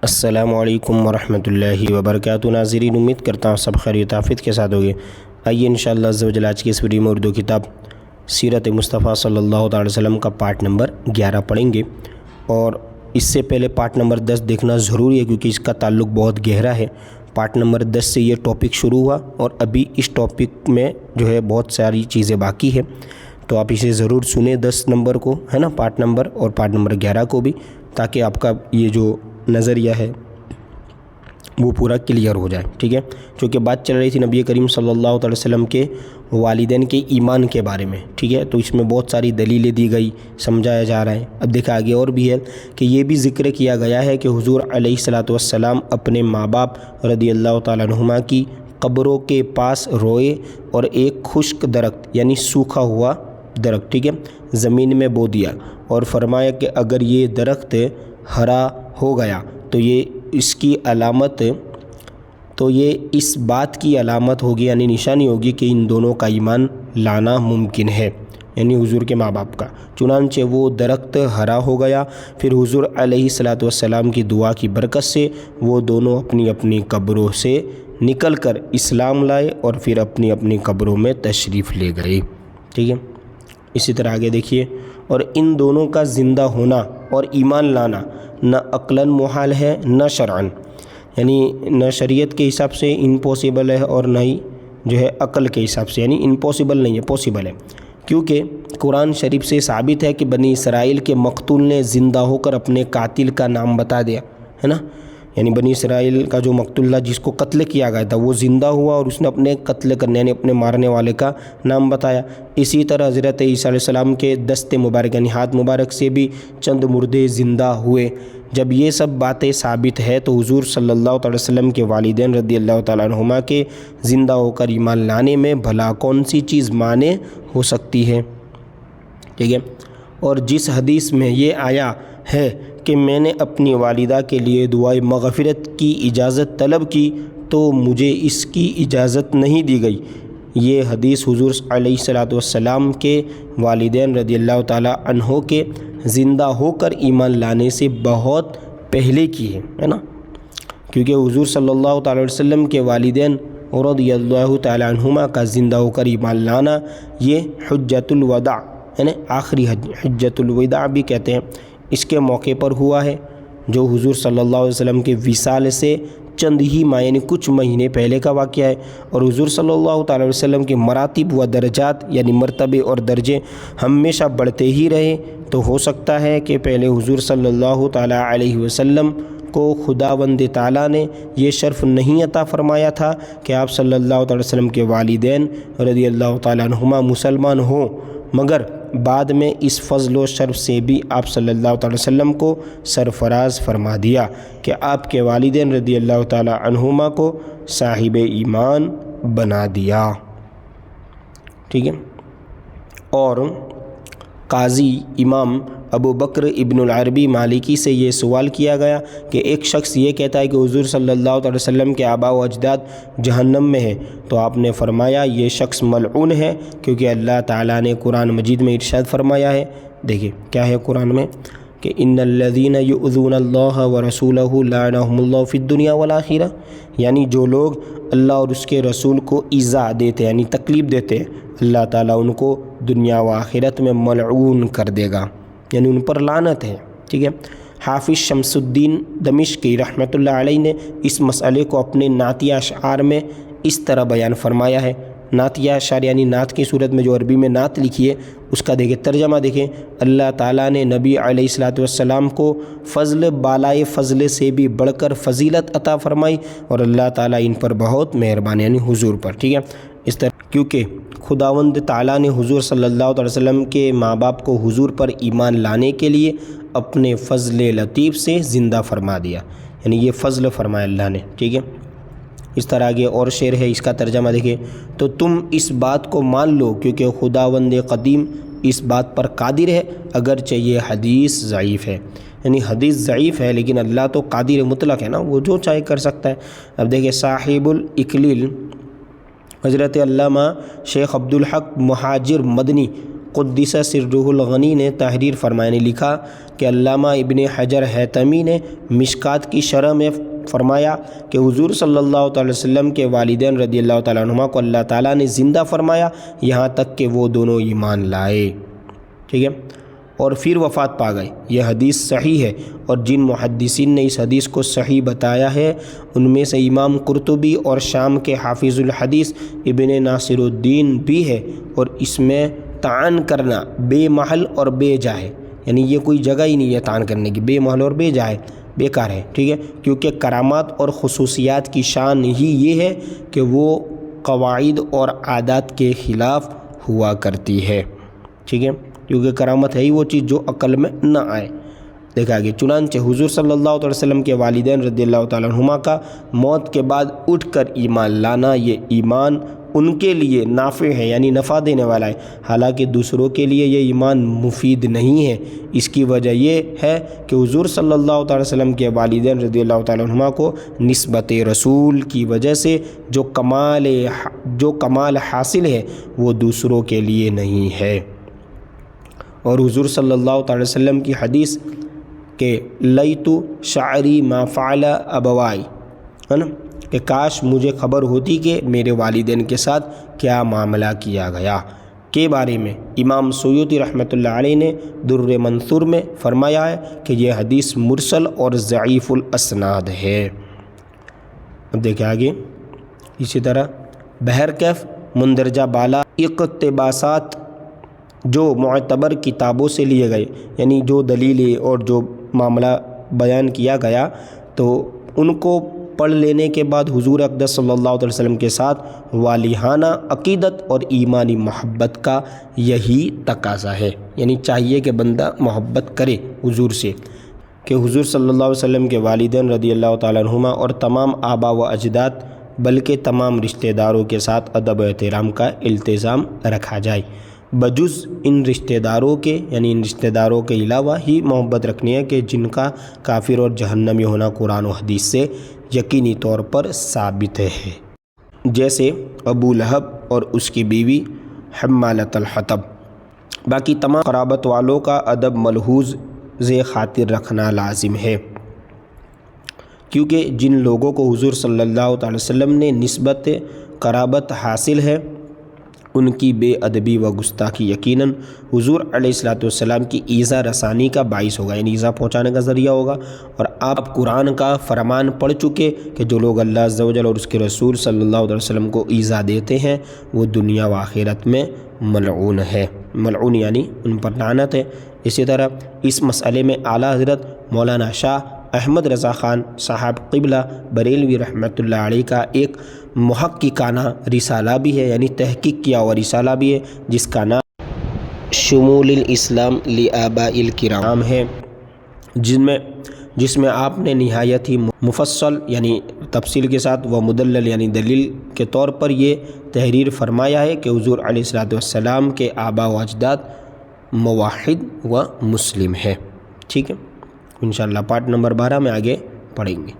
السلام علیکم ورحمۃ اللہ وبرکاتہ۔ ناظرین، امید کرتا ہوں سب خیریت عافیت کے ساتھ ہوگے۔ آئیے انشاءاللہ عز و جل آج کی اس ویڈیو میں اردو کتاب سیرت مصطفیٰ صلی اللہ تعالی وسلم کا پارٹ نمبر 11 پڑھیں گے، اور اس سے پہلے پارٹ نمبر 10 دیکھنا ضروری ہے کیونکہ اس کا تعلق بہت گہرا ہے۔ پارٹ نمبر 10 سے یہ ٹاپک شروع ہوا اور ابھی اس ٹاپک میں جو ہے بہت ساری چیزیں باقی ہے، تو آپ اسے ضرور سنیں 10 نمبر کو، ہے نا، پارٹ نمبر، اور پارٹ نمبر 11 کو بھی، تاکہ آپ کا یہ جو نظریہ ہے وہ پورا کلیئر ہو جائے، ٹھیک ہے۔ چونکہ بات چل رہی تھی نبی کریم صلی اللہ علیہ وسلم کے والدین کے ایمان کے بارے میں، ٹھیک ہے، تو اس میں بہت ساری دلیلیں دی گئی، سمجھایا جا رہا ہے۔ اب دیکھا آگے اور بھی ہے کہ یہ بھی ذکر کیا گیا ہے کہ حضور علیہ الصلوۃ والسلام اپنے ماں باپ رضی اللہ تعالیٰ عنہما کی قبروں کے پاس روئے اور ایک خشک درخت یعنی سوکھا ہوا درخت، ٹھیک ہے، زمین میں بو دیا اور فرمایا کہ اگر یہ درخت ہرا ہو گیا تو یہ اس بات کی علامت ہوگی، یعنی نشانی ہوگی کہ ان دونوں کا ایمان لانا ممکن ہے، یعنی حضور کے ماں باپ کا۔ چنانچہ وہ درخت ہرا ہو گیا، پھر حضور علیہ الصلوۃ والسلام کی دعا کی برکت سے وہ دونوں اپنی اپنی قبروں سے نکل کر اسلام لائے اور پھر اپنی اپنی قبروں میں تشریف لے گئے، ٹھیک ہے۔ اسی طرح آگے دیکھیے، اور ان دونوں کا زندہ ہونا اور ایمان لانا نہ عقلاً محال ہے نہ شرعاً، یعنی نہ شریعت کے حساب سے امپاسبل ہے اور نہ ہی جو ہے عقل کے حساب سے، یعنی امپاسبل نہیں ہے، پاسبل ہے، کیونکہ قرآن شریف سے ثابت ہے کہ بنی اسرائیل کے مقتول نے زندہ ہو کر اپنے قاتل کا نام بتا دیا، ہے نا، یعنی بنی اسرائیل کا جو مقتول تھا جس کو قتل کیا گیا تھا وہ زندہ ہوا اور اس نے اپنے قتل کرنے یعنی اپنے مارنے والے کا نام بتایا۔ اسی طرح حضرت عیسیٰ علیہ السلام کے دست مبارک یعنی ہاتھ مبارک سے بھی چند مردے زندہ ہوئے۔ جب یہ سب باتیں ثابت ہے تو حضور صلی اللہ تعالی وسلم کے والدین رضی اللہ تعالیٰ عنہما کے زندہ ہو کر ایمان لانے میں بھلا کون سی چیز مانع ہو سکتی ہے، ٹھیک ہے۔ اور جس حدیث میں یہ آیا ہے کہ میں نے اپنی والدہ کے لیے دعائے مغفرت کی اجازت طلب کی تو مجھے اس کی اجازت نہیں دی گئی، یہ حدیث حضور علیہ الصلوۃ والسلام کے والدین رضی اللہ تعالیٰ عنہ کے زندہ ہو کر ایمان لانے سے بہت پہلے کی ہے نا، کیونکہ حضور صلی اللہ تعالی وسلم کے والدین رضی اللہ تعالی عنہما کا زندہ ہو کر ایمان لانا یہ حجۃ الوداع یعنی آخری حجۃ الوداع بھی کہتے ہیں، اس کے موقع پر ہوا ہے، جو حضور صلی اللہ علیہ وسلم کے وصال سے چند ہی ماہ یعنی کچھ مہینے پہلے کا واقعہ ہے، اور حضور صلی اللہ تعالی وسلم کے مراتب و درجات یعنی مرتبے اور درجے ہمیشہ بڑھتے ہی رہے، تو ہو سکتا ہے کہ پہلے حضور صلی اللہ تعالی علیہ وسلم کو خداوند تعالیٰ نے یہ شرف نہیں عطا فرمایا تھا کہ آپ صلی اللہ تعالی وسلم کے والدین رضی اللہ تعالیٰ عنہما مسلمان ہوں، مگر بعد میں اس فضل و شرف سے بھی آپ صلی اللہ تعالی وسلم کو سرفراز فرما دیا کہ آپ کے والدین رضی اللہ تعالی عنہما کو صاحب ایمان بنا دیا، ٹھیک ہے۔ اور قاضی امام ابو بکر ابن العربی مالکی سے یہ سوال کیا گیا کہ ایک شخص یہ کہتا ہے کہ حضور صلی اللہ علیہ وسلم کے آباء و اجداد جہنم میں ہیں، تو آپ نے فرمایا یہ شخص ملعون ہے، کیونکہ اللہ تعالیٰ نے قرآن مجید میں ارشاد فرمایا ہے، دیکھیں کیا ہے قرآن میں، کہ ان الذین یؤذون اللہ ورسولہ لعنہم اللہ فی الدنیا والآخرہ، یعنی جو لوگ اللہ اور اس کے رسول کو ایذا دیتے ہیں یعنی تکلیف دیتے ہیں، اللہ تعالیٰ ان کو دنیا و آخرت میں ملعون کر دے گا، یعنی ان پر لعنت ہے، ٹھیک ہے۔ حافظ شمس الدین دمشقی رحمۃ اللہ علیہ نے اس مسئلے کو اپنے نعتیہ اشعار میں اس طرح بیان فرمایا ہے۔ نعتیہ اشعار یعنی نعت کی صورت میں جو عربی میں نعت لکھی ہے اس کا دیکھیں ترجمہ، دیکھیں، اللہ تعالیٰ نے نبی علیہ الصلوۃ والسلام کو فضل بالائے فضل سے بھی بڑھ کر فضیلت عطا فرمائی، اور اللہ تعالیٰ ان پر بہت مہربان یعنی حضور پر، ٹھیک ہے، اس طرح کیونکہ خداوند تعالیٰ نے حضور صلی اللہ علیہ وسلم کے ماں باپ کو حضور پر ایمان لانے کے لیے اپنے فضل لطیف سے زندہ فرما دیا، یعنی یہ فضل فرمایا اللہ نے، ٹھیک ہے۔ اس طرح آگے اور شعر ہے، اس کا ترجمہ دیکھیں، تو تم اس بات کو مان لو کیونکہ خداوند قدیم اس بات پر قادر ہے اگرچہ یہ حدیث ضعیف ہے، یعنی حدیث ضعیف ہے لیکن اللہ تو قادر مطلق ہے نا، وہ جو چاہے کر سکتا ہے۔ اب دیکھیں صاحب الاکلیل حضرت علامہ شیخ عبدالحق مہاجر مدنی قدس سرہ الغنی نے تحریر فرمانے لکھا کہ علامہ ابن حجر حیتمی نے مشکات کی شرح میں فرمایا کہ حضور صلی اللہ تعالی وسلم کے والدین رضی اللہ تعالیٰ عنہما کو اللہ تعالیٰ نے زندہ فرمایا یہاں تک کہ وہ دونوں ایمان لائے، ٹھیک ہے، اور پھر وفات پا گئے۔ یہ حدیث صحیح ہے، اور جن محدثین نے اس حدیث کو صحیح بتایا ہے ان میں سے امام قرطبی اور شام کے حافظ الحدیث ابن ناصر الدین بھی ہے، اور اس میں طعن کرنا بے محل اور بے جا ہے، یعنی یہ کوئی جگہ ہی نہیں ہے طعن کرنے کی، بے محل اور بے جا ہے، بیکار ہے، ٹھیک ہے، کیونکہ کرامات اور خصوصیات کی شان ہی یہ ہے کہ وہ قواعد اور عادات کے خلاف ہوا کرتی ہے، ٹھیک ہے، کیونکہ کرامت ہے ہی وہ چیز جو عقل میں نہ آئے۔ دیکھا گیا چنانچہ حضور صلی اللہ علیہ وسلم کے والدین رضی اللہ تعالیٰ عنہما کا موت کے بعد اٹھ کر ایمان لانا، یہ ایمان ان کے لیے نافع ہے، یعنی نفع دینے والا ہے، حالانکہ دوسروں کے لیے یہ ایمان مفید نہیں ہے۔ اس کی وجہ یہ ہے کہ حضور صلی اللہ تعالیٰ وسلم کے والدین رضی اللہ تعالیٰ عنہما کو نسبت رسول کی وجہ سے جو کمال حاصل ہے وہ دوسروں کے لیے نہیں ہے۔ اور حضور صلی اللہ تعالی وسلم کی حدیث کہ لیت شعری ما فعل ابوائی، ہے نا، کہ کاش مجھے خبر ہوتی کہ میرے والدین کے ساتھ کیا معاملہ کیا گیا، کے بارے میں امام سیوطی رحمۃ اللہ علیہ نے در منثور میں فرمایا ہے کہ یہ حدیث مرسل اور ضعیف الاسناد ہے۔ اب دیکھیں آگے، اسی طرح بحر کیف مندرجہ بالا اقتباسات جو معتبر کتابوں سے لیے گئے، یعنی جو دلیلیں اور جو معاملہ بیان کیا گیا تو ان کو پڑھ لینے کے بعد حضور اقدس صلی اللہ علیہ وسلم کے ساتھ والہانہ عقیدت اور ایمانی محبت کا یہی تقاضا ہے، یعنی چاہیے کہ بندہ محبت کرے حضور سے، کہ حضور صلی اللہ علیہ وسلم کے والدین رضی اللہ تعالیٰ عنہما اور تمام آبا و اجداد بلکہ تمام رشتہ داروں کے ساتھ ادب و احترام کا التزام رکھا جائے، بجز ان رشتہ داروں کے، یعنی ان رشتہ داروں کے علاوہ ہی محبت رکھنی ہے کہ جن کا کافر اور جہنمی ہونا قرآن و حدیث سے یقینی طور پر ثابت ہے، جیسے ابو لہب اور اس کی بیوی حمالۃ الحطب۔ باقی تمام قرابت والوں کا ادب ملحوظ خاطر رکھنا لازم ہے، کیونکہ جن لوگوں کو حضور صلی اللہ تعالی وسلم نے نسبت قرابت حاصل ہے ان کی بے ادبی و گستاخی یقیناً حضور علیہ السلام کی ایذا رسانی کا باعث ہوگا، یعنی ایذا پہنچانے کا ذریعہ ہوگا۔ اور آپ قرآن کا فرمان پڑھ چکے کہ جو لوگ اللہ عز و جل اور اس کے رسول صلی اللہ علیہ وسلم کو ایذا دیتے ہیں وہ دنیا و آخرت میں ملعون ہے، ملعون یعنی ان پر لعنت ہے۔ اسی طرح اس مسئلے میں اعلیٰ حضرت مولانا شاہ احمد رضا خان صاحب قبلہ بریلوی رحمۃ اللہ علیہ کا ایک محققانہ رسالہ بھی ہے، یعنی تحقیق کیا ہوا رسالہ بھی ہے، جس کا نام شمول الاسلام لآباء الکرام ہے، جس میں آپ نے نہایت ہی مفصل یعنی تفصیل کے ساتھ و مدلل یعنی دلیل کے طور پر یہ تحریر فرمایا ہے کہ حضور علیہ السلام کے آبا و اجداد موحد و مسلم ہے، ٹھیک ہے۔ انشاءاللہ پارٹ نمبر 12 میں آگے پڑھیں گے۔